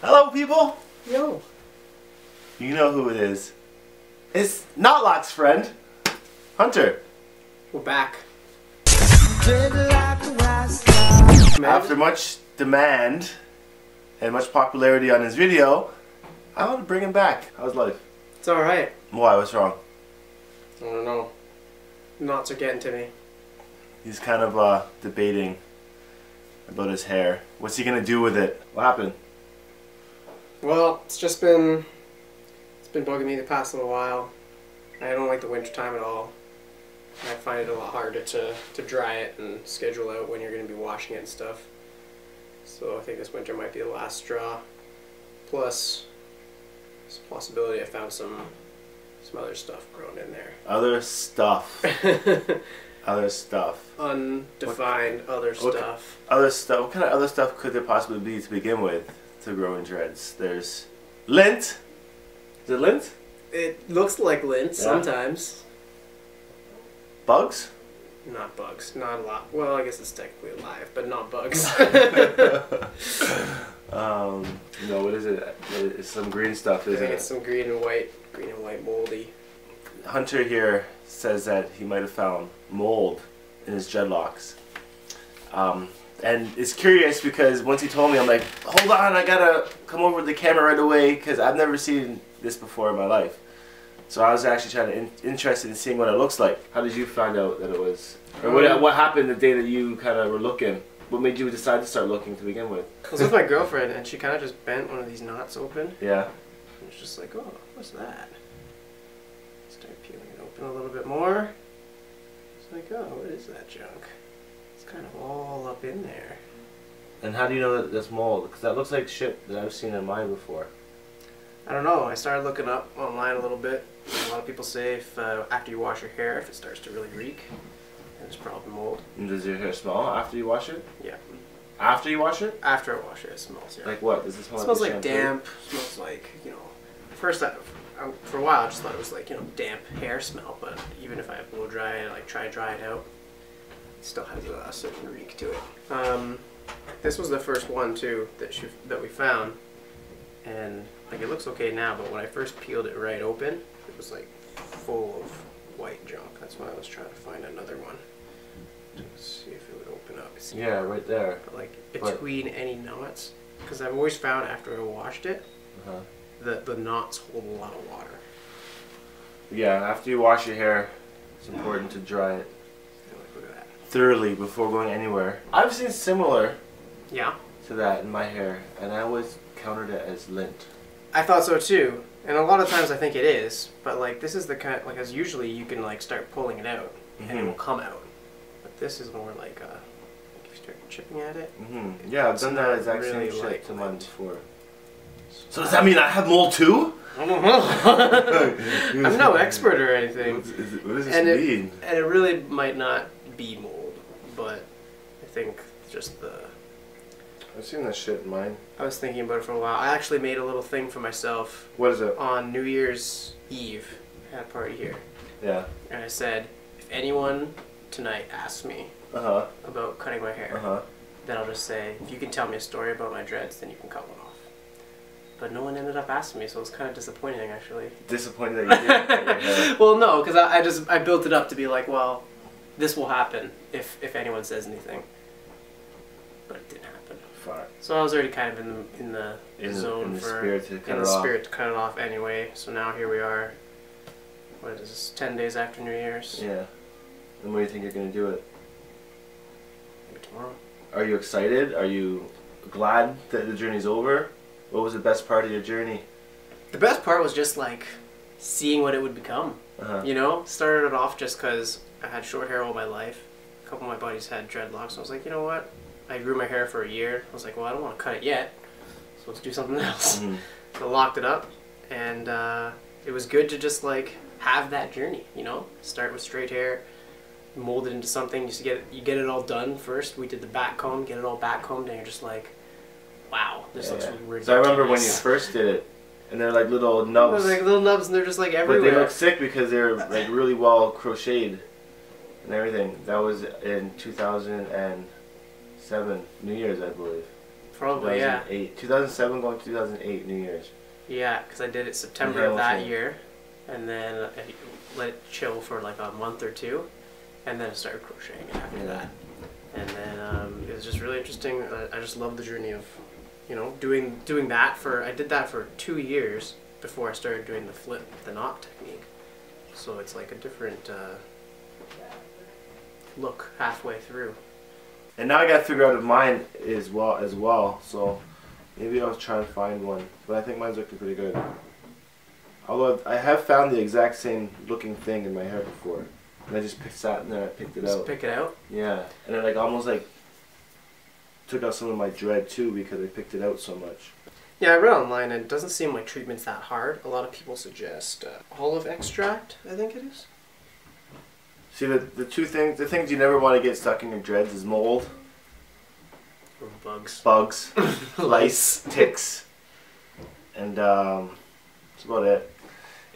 Hello, people. Yo. You know who it is. It's Dreadlock's friend, Hunter. We're back. After much demand and much popularity on his video, I want to bring him back. How's life? It's alright. Why? What's wrong? I don't know. Knots are getting to me. He's kind of debating about his hair. What's he gonna do with it? What happened? Well, it's been bugging me the past little while. I don't like the winter time at all. I find it a lot harder to dry it and schedule out when you're going to be washing it and stuff. So I think this winter might be the last straw. Plus, there's a possibility I found some other stuff grown in there. Other stuff. Other stuff. Undefined other stuff. Other stuff. What kind of other stuff could there possibly be to begin with to grow in dreads? There's lint. Is it lint? It looks like lint sometimes. Bugs? Not bugs. Not a lot. Well, I guess it's technically alive, but not bugs. No, what is it? It's some green stuff, isn't it? It's some green and white moldy. Hunter here says that he might have found mold in his dreadlocks. And it's curious because once he told me, I'm like, hold on, I gotta come over to the camera right away because I've never seen this before in my life. So I was actually interested in seeing what it looks like. How did you find out that it was? Or what happened the day that you kind of were looking? What made you decide to start looking to begin with? I was with my girlfriend and she kind of just bent one of these knots open. Yeah. And it's just like, oh, what's that? Start peeling it open a little bit more. It's like, oh, what is that junk? It's kind of all up in there. And how do you know that that's mold? Because that looks like shit that I've seen in mine before. I don't know. I started looking up online a little bit. A lot of people say if after you wash your hair, if it starts to really reek, then it's probably mold. And does your hair smell after you wash it? Yeah. After you wash it? After I wash it, it smells. Yeah. Like what? Does it smell? It smells like damp. It smells like, you know. First, for a while, I just thought it was like, you know, damp hair smell. But even if I blow dry it, like try to dry it out, it still has a certain reek to it. This was the first one too that we found, and like it looks okay now. But when I first peeled it right open, it was like full of white junk. That's why I was trying to find another one to see if it would open up. Yeah, right there. But like between any knots, because I've always found after I washed it, that the knots hold a lot of water. Yeah, after you wash your hair, it's important to dry it Look at that. thoroughly before going anywhere. I've seen similar to that in my hair, and I always counted it as lint. I thought so too, and a lot of times I think it is, but like this is the kind, like as usually you can like start pulling it out and it will come out, but this is more like if you start chipping at it. Yeah, I've done that exact really same shit like to mine before. So does that mean I have mold too? I don't know. I'm no expert or anything. What does this mean? And it really might not be mold, but I think just the... I've seen that shit in mine. I was thinking about it for a while. I actually made a little thing for myself. What is it? On New Year's Eve, I had a party here. Yeah. And I said, if anyone tonight asks me about cutting my hair, then I'll just say, if you can tell me a story about my dreads, then you can cut one off. But no one ended up asking me, so it was kind of disappointing, actually. Disappointed that you did? Well, no, because I built it up to be like, well, this will happen if anyone says anything. But it didn't happen. Fuck. So I was already kind of in the zone in the for spirit to cut it off anyway. So now here we are. What is this? 10 days after New Year's. Yeah. And when do you think you're gonna do it? Maybe tomorrow. Are you excited? Are you glad that the journey's over? What was the best part of your journey? The best part was just like seeing what it would become. You know, started it off just because I had short hair all my life. A couple of my buddies had dreadlocks. So I was like, you know what? I grew my hair for a year. I was like, well, I don't want to cut it yet, so let's do something else. So I locked it up, and it was good to just like have that journey, you know? Start with straight hair, mold it into something. You get it all done first. We did the back comb, get it all back combed, and you're just like, wow, this looks ridiculous. So I remember when you first did it, and they're like little nubs. They're like little nubs, and they're just like everywhere. But they look sick because they're like really well crocheted and everything. That was in 2007, New Year's, I believe. Probably, yeah. 2007 going to 2008 New Year's. Yeah, because I did it September of that year, and then I let it chill for like a month or two, and then I started crocheting after that. And then it was just really interesting. I just love the journey of, you know, doing that for. I did that for 2 years before I started doing the knot technique. So it's like a different look halfway through. And now I got to figure out if mine is as well. So maybe I'll try and find one. But I think mine's looking pretty good. Although I have found the exact same looking thing in my hair before. And I just sat in there and I picked it out. Just pick it out? Yeah. And it like almost like took out some of my dread too because I picked it out so much. Yeah, I read online and it doesn't seem like treatment's that hard. A lot of people suggest olive extract, I think it is. See, the things you never want to get stuck in your dreads is mold. Or bugs. Bugs. Lice. Ticks. And that's about it.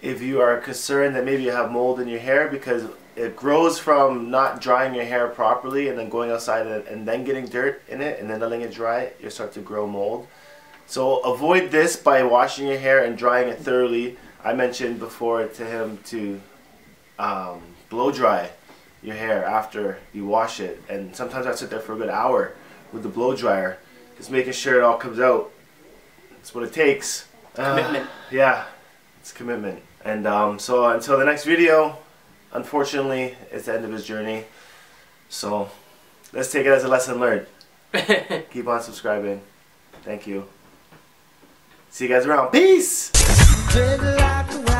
If you are concerned that maybe you have mold in your hair because it grows from not drying your hair properly and then going outside and then getting dirt in it and then letting it dry, you'll start to grow mold. So avoid this by washing your hair and drying it thoroughly. I mentioned before to him to blow dry your hair after you wash it, and sometimes I sit there for a good hour with the blow dryer, just making sure it all comes out. That's what it takes. Commitment. Yeah, it's commitment. And so until the next video, unfortunately, it's the end of his journey. So let's take it as a lesson learned. Keep on subscribing. Thank you. See you guys around. Peace! Dreadlock.